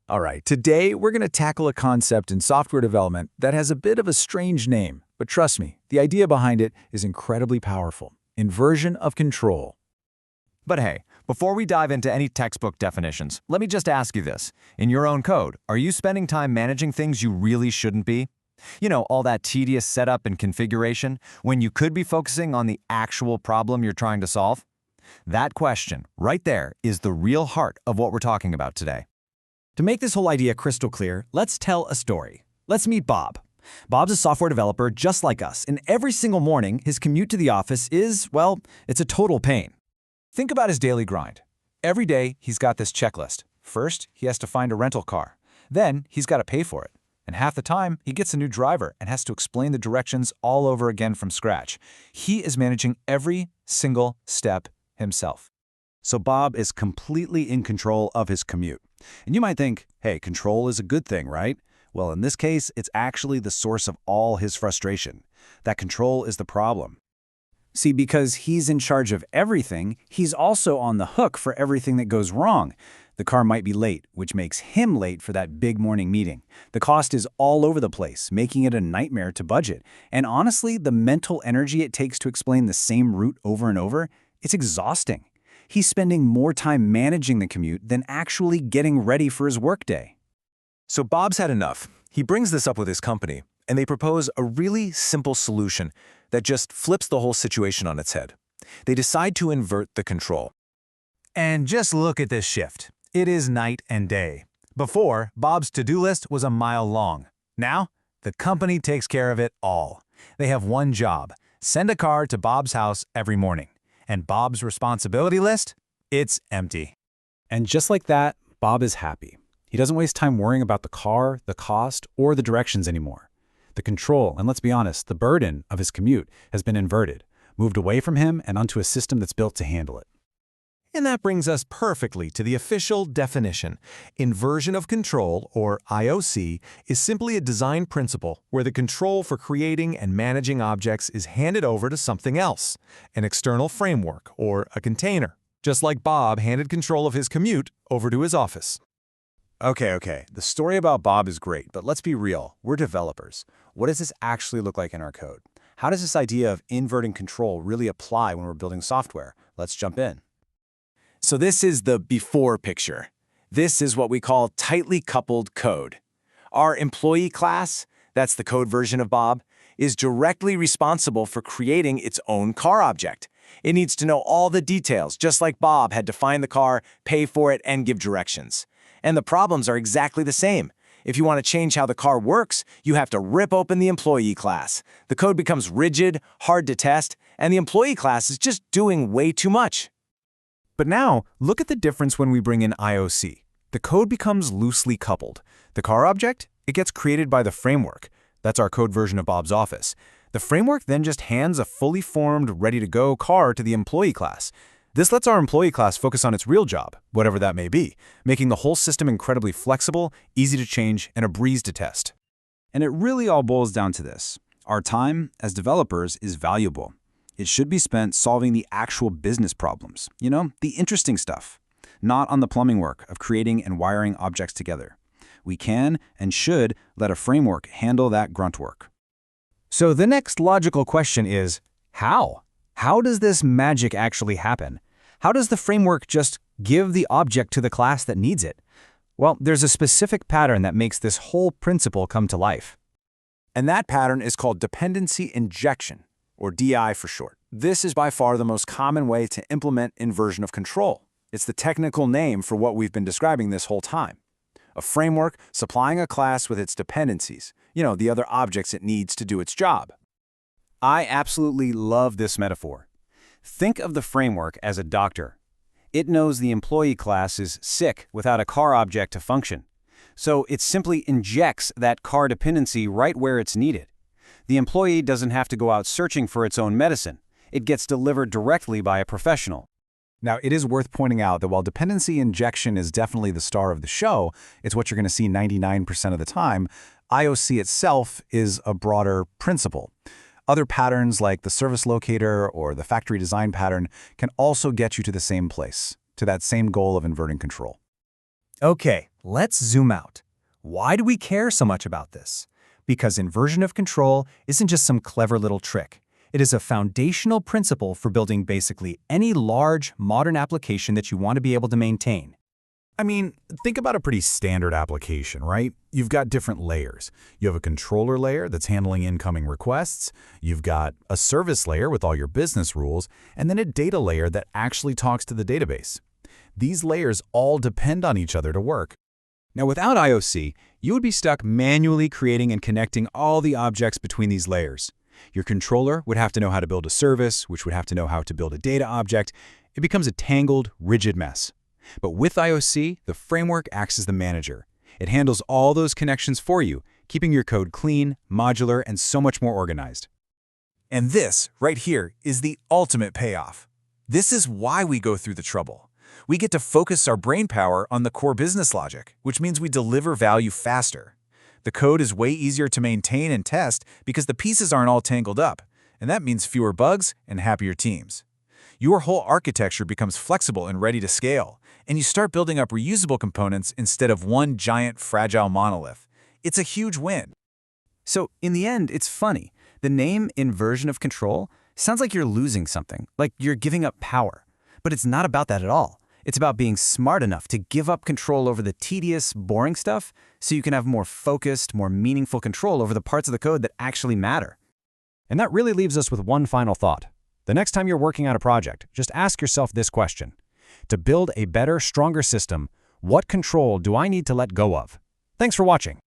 All right, today we're going to tackle a concept in software development that has a bit of a strange name, but trust me, the idea behind it is incredibly powerful. Inversion of control. But hey, before we dive into any textbook definitions, let me just ask you this. In your own code, are you spending time managing things you really shouldn't be? You know, all that tedious setup and configuration, when you could be focusing on the actual problem you're trying to solve? That question, right there, is the real heart of what we're talking about today. To make this whole idea crystal clear, let's tell a story. Let's meet Bob. Bob's a software developer just like us, and every single morning, his commute to the office is, well, it's a total pain. Think about his daily grind. Every day, he's got this checklist. First, he has to find a rental car. Then, he's got to pay for it. And half the time, he gets a new driver and has to explain the directions all over again from scratch. He is managing every single step himself. So Bob is completely in control of his commute. And you might think, hey, control is a good thing, right? Well, in this case, it's actually the source of all his frustration. That control is the problem. See, because he's in charge of everything, he's also on the hook for everything that goes wrong. The car might be late, which makes him late for that big morning meeting. The cost is all over the place, making it a nightmare to budget. And honestly, the mental energy it takes to explain the same route over and over, it's exhausting. He's spending more time managing the commute than actually getting ready for his workday. So Bob's had enough. He brings this up with his company, and they propose a really simple solution that just flips the whole situation on its head. They decide to invert the control. And just look at this shift. It is night and day. Before, Bob's to-do list was a mile long. Now, the company takes care of it all. They have one job: send a car to Bob's house every morning. And Bob's responsibility list? It's empty. And just like that, Bob is happy. He doesn't waste time worrying about the car, the cost, or the directions anymore. The control, and let's be honest, the burden of his commute has been inverted, moved away from him and onto a system that's built to handle it. And that brings us perfectly to the official definition. Inversion of control, or IOC, is simply a design principle where the control for creating and managing objects is handed over to something else, an external framework or a container, just like Bob handed control of his commute over to his office. Okay. The story about Bob is great, but let's be real. We're developers. What does this actually look like in our code? How does this idea of inverting control really apply when we're building software? Let's jump in. So this is the before picture. This is what we call tightly coupled code. Our employee class, that's the code version of Bob, is directly responsible for creating its own car object. It needs to know all the details, just like Bob had to find the car, pay for it, and give directions. And the problems are exactly the same. If you want to change how the car works, you have to rip open the employee class. The code becomes rigid, hard to test, and the employee class is just doing way too much. But now, look at the difference when we bring in IOC. The code becomes loosely coupled. The car object, it gets created by the framework. That's our code version of Bob's office. The framework then just hands a fully formed, ready-to-go car to the employee class. This lets our employee class focus on its real job, whatever that may be, making the whole system incredibly flexible, easy to change, and a breeze to test. And it really all boils down to this. Our time as developers is valuable. It should be spent solving the actual business problems, the interesting stuff, not on the plumbing work of creating and wiring objects together. We can and should let a framework handle that grunt work. So the next logical question is, how? How does this magic actually happen? How does the framework just give the object to the class that needs it? Well, there's a specific pattern that makes this whole principle come to life. And that pattern is called dependency injection, or DI for short. This is by far the most common way to implement inversion of control. It's the technical name for what we've been describing this whole time. A framework supplying a class with its dependencies, the other objects it needs to do its job. I absolutely love this metaphor. Think of the framework as a doctor. It knows the employee class is sick without a car object to function. So it simply injects that car dependency right where it's needed. The employee doesn't have to go out searching for its own medicine. It gets delivered directly by a professional. Now, it is worth pointing out that while dependency injection is definitely the star of the show, it's what you're going to see 99% of the time, IOC itself is a broader principle. Other patterns like the service locator or the factory design pattern can also get you to the same place, to that same goal of inverting control. Okay, let's zoom out. Why do we care so much about this? Because inversion of control isn't just some clever little trick. It is a foundational principle for building basically any large, modern application that you want to be able to maintain. I mean, think about a pretty standard application, right? You've got different layers. You have a controller layer that's handling incoming requests, you've got a service layer with all your business rules, and then a data layer that actually talks to the database. These layers all depend on each other to work. Now, without IOC, you would be stuck manually creating and connecting all the objects between these layers. Your controller would have to know how to build a service, which would have to know how to build a data object. It becomes a tangled, rigid mess. But with IOC, the framework acts as the manager. It handles all those connections for you, keeping your code clean, modular, and so much more organized. And this, right here, is the ultimate payoff. This is why we go through the trouble. We get to focus our brain power on the core business logic, which means we deliver value faster. The code is way easier to maintain and test because the pieces aren't all tangled up, and that means fewer bugs and happier teams. Your whole architecture becomes flexible and ready to scale, and you start building up reusable components instead of one giant fragile monolith. It's a huge win. So, in the end, it's funny. The name inversion of control sounds like you're losing something, like you're giving up power. But it's not about that at all. It's about being smart enough to give up control over the tedious, boring stuff so you can have more focused, more meaningful control over the parts of the code that actually matter. And that really leaves us with one final thought. The next time you're working on a project, just ask yourself this question. To build a better, stronger system, what control do I need to let go of? Thanks for watching.